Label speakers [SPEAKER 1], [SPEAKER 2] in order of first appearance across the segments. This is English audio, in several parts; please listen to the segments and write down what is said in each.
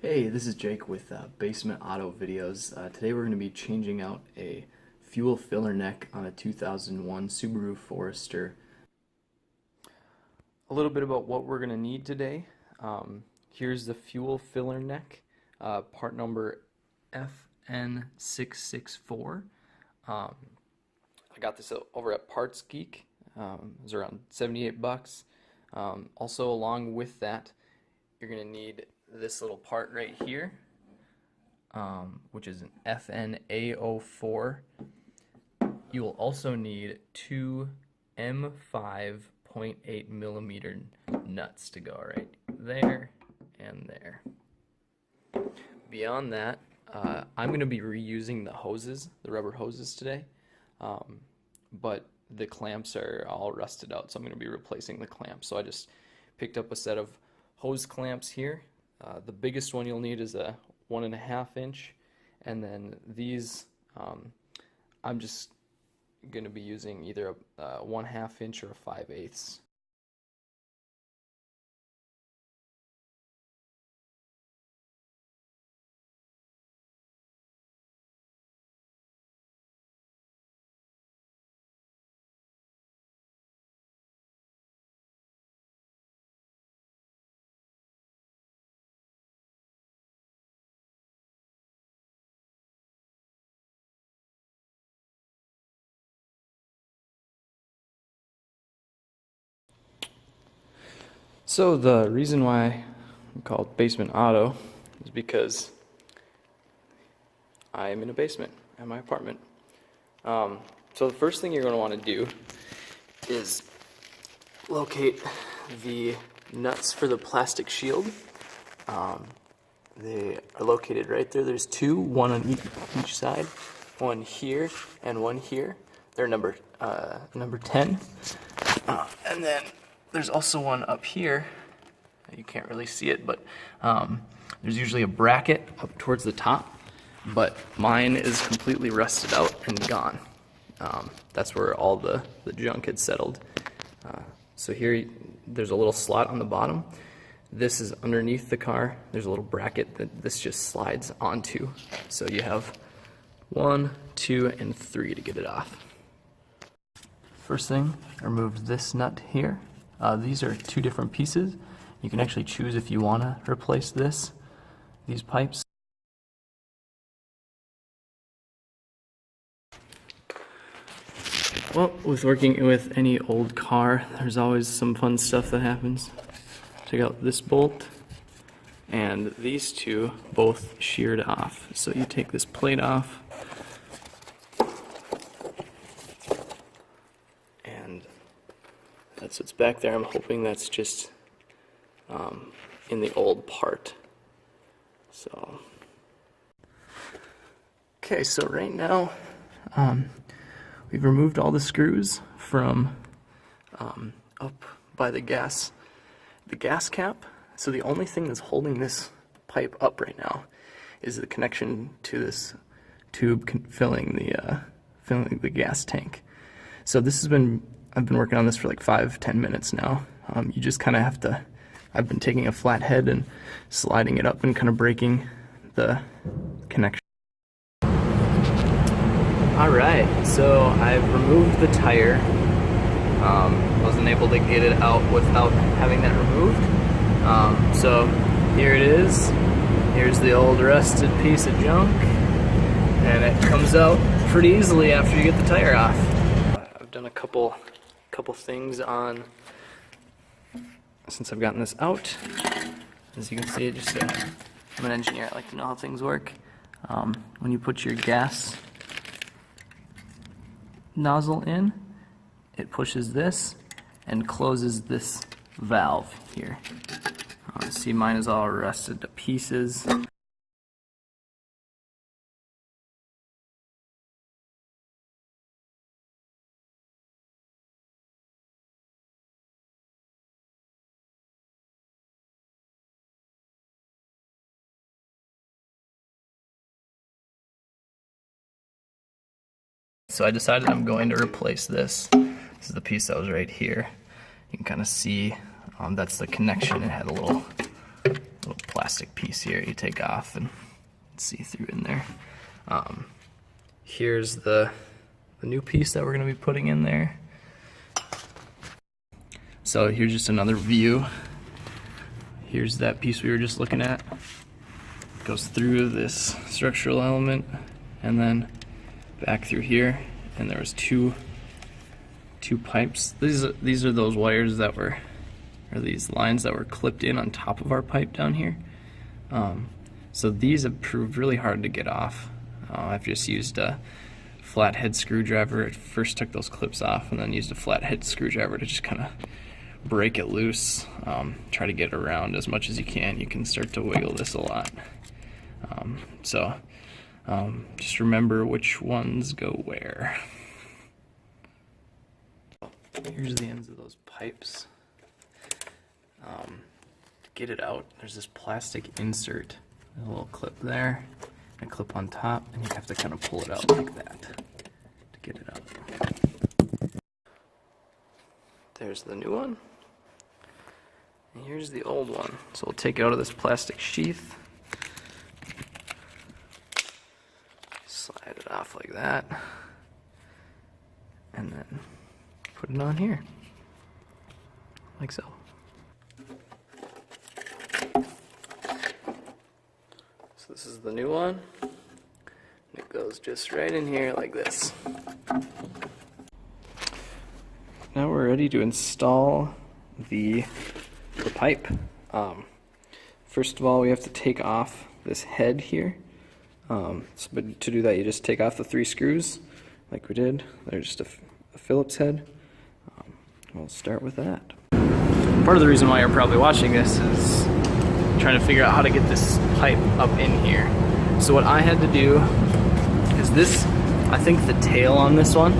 [SPEAKER 1] Hey, this is Jake with Basement Auto Videos. Today we're going to be changing out a fuel filler neck on a 2001 Subaru Forester. A little bit about what we're going to need today. Here's the fuel filler neck, part number FN664. I got this over at Parts Geek. It was around 78 bucks. Also, along with that, you're going to need this little part right here, which is an FNA04. You will also need two M5.8 millimeter nuts to go right there and there. Beyond that, I'm going to be reusing the hoses, the rubber hoses today, but the clamps are all rusted out, so I'm going to be replacing the clamps. So I just picked up a set of hose clamps here. The biggest one you'll need is a 1.5 inch, and then these I'm just going to be using either a 1/2 inch or a 5/8. So the reason why I'm called Basement Auto is because I am in a basement at my apartment. So the first thing you're going to want to do is locate the nuts for the plastic shield. They are located right there. There's two, one on each side, one here and one here. They're number 10. And then there's also one up here. You can't really see it, but there's usually a bracket up towards the top, but mine is completely rusted out and gone. That's where all the junk had settled. So here, there's a little slot on the bottom. This is underneath the car. There's a little bracket that this just slides onto. So you have 1, 2, and 3 to get it off. First thing, I removed this nut here. These are two different pieces. You can actually choose if you want to replace these pipes. Well, with working with any old car, there's always some fun stuff that happens. Check out this bolt, and these two both sheared off. So you take this plate off, and that's what's back there. I'm hoping that's just in the old part. So, okay, so right now we've removed all the screws from up by the gas cap. So the only thing that's holding this pipe up right now is the connection to this tube filling the gas tank. So this has been, I've been working on this for like 5-10 minutes now. You just kind of have to, I've been taking a flat head and sliding it up and kind of breaking the connection. Alright, so I've removed the tire. Wasn't able to get it out without having that removed. So here it is. Here's the old rusted piece of junk. And it comes out pretty easily after you get the tire off. I've done a couple things on since I've gotten this out. As you can see, I'm an engineer. I like to know how things work. When you put your gas nozzle in, it pushes this and closes this valve here. See, mine is all rusted to pieces. So I decided I'm going to replace this. This is the piece that was right here. You can kind of see that's the connection. It had a little plastic piece here you take off and see through in there. Here's the new piece that we're going to be putting in there. So here's just another view. Here's that piece we were just looking at. It goes through this structural element and then back through here, and there was two pipes. These are those wires that were, or these lines that were clipped in on top of our pipe down here. So these have proved really hard to get off. I've just used a flathead screwdriver. At first took those clips off and then used a flathead screwdriver to just kind of break it loose. Try to get it around as much as you can. You can start to wiggle this a lot. Just remember which ones go where. Here's the ends of those pipes. To get it out, there's this plastic insert, a little clip there, a clip on top, and you have to kind of pull it out like that to get it out. There's the new one, and here's the old one. So we'll take it out of this plastic sheath, slide it off like that, and then put it on here, like so. So this is the new one. It goes just right in here like this. Now we're ready to install the pipe. First of all, we have to take off this head here. But to do that, you just take off the 3 screws like we did. They're just a Phillips head. We'll start with that. Part of the reason why you're probably watching this is trying to figure out how to get this pipe up in here. So what I had to do is this, I think the tail on this one,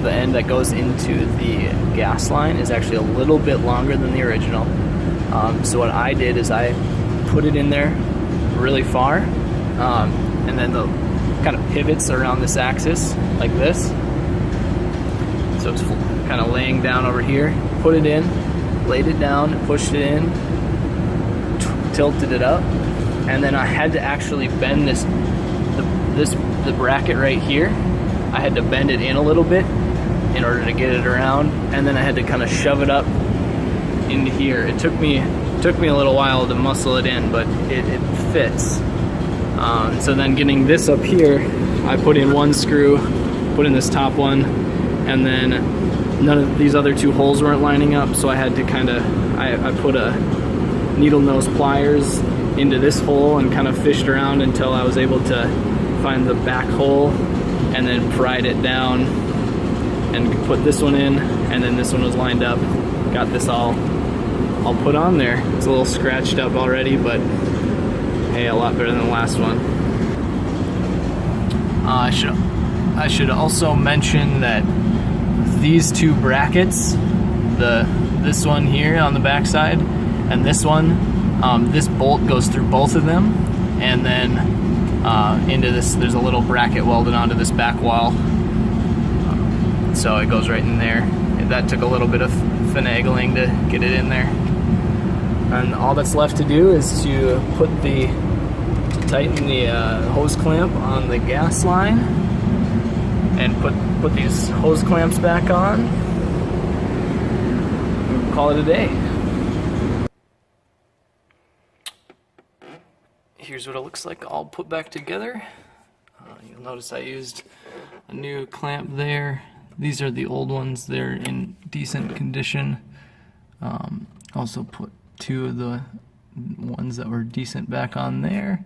[SPEAKER 1] the end that goes into the gas line, is actually a little bit longer than the original. So what I did is I put it in there really far, and then the kind of pivots around this axis like this. So it's kind of laying down over here. Put it in, laid it down, pushed it in, tilted it up, and then I had to actually bend the bracket right here. I had to bend it in a little bit in order to get it around, and then I had to kind of shove it up into here. It took me a little while to muscle it in, but it fits. So then getting this up here, I put in 1 screw, put in this top one, and then none of these other 2 holes weren't lining up, so I had to kind of, I put a needle nose pliers into this hole and kind of fished around until I was able to find the back hole, and then pried it down and put this one in, and then this one was lined up. Got this all put on there. It's a little scratched up already, but hey, a lot better than the last one. I should also mention that these 2 brackets, this one here on the back side and this one, this bolt goes through both of them, and then into this, there's a little bracket welded onto this back wall, so it goes right in there. That took a little bit of finagling to get it in there, and all that's left to do is to tighten the hose clamp on the gas line and put these hose clamps back on and call it a day. Here's what it looks like all put back together. You'll notice I used a new clamp there. These are the old ones. They're in decent condition. Also put 2 of the ones that were decent back on there,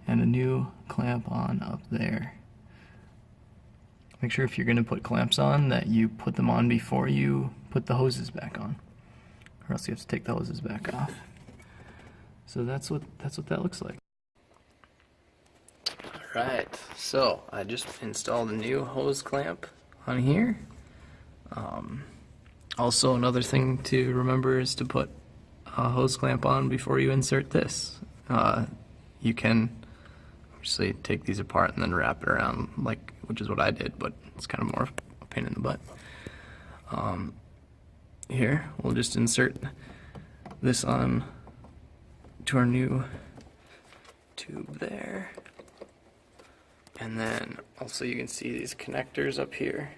[SPEAKER 1] and a new clamp on up there. Make sure if you're going to put clamps on that you put them on before you put the hoses back on, or else you have to take the hoses back off. So that's what that looks like. Alright, so I just installed a new hose clamp on here. Also, another thing to remember is to put a hose clamp on before you insert this. You can obviously take these apart and then wrap it around, which is what I did, but it's kind of more of a pain in the butt. Here, we'll just insert this on to our new tube there. And then also you can see these connectors up here.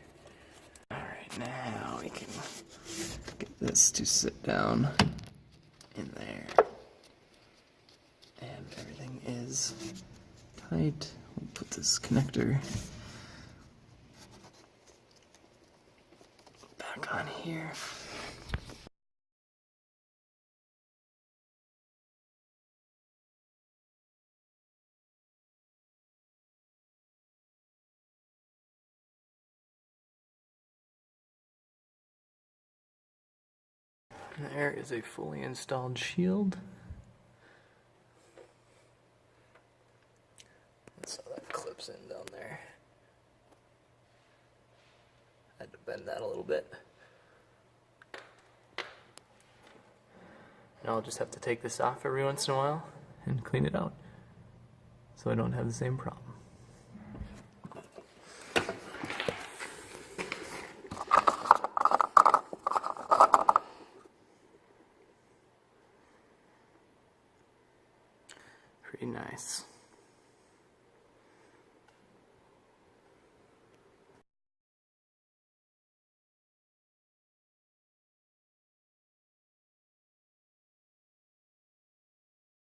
[SPEAKER 1] Alright, now we can get this to sit down in there. And everything is tight. We'll put this connector back on here. There is a fully installed shield. That's how that clips in down there. I had to bend that a little bit. Now I'll just have to take this off every once in a while and clean it out so I don't have the same problem. Pretty nice.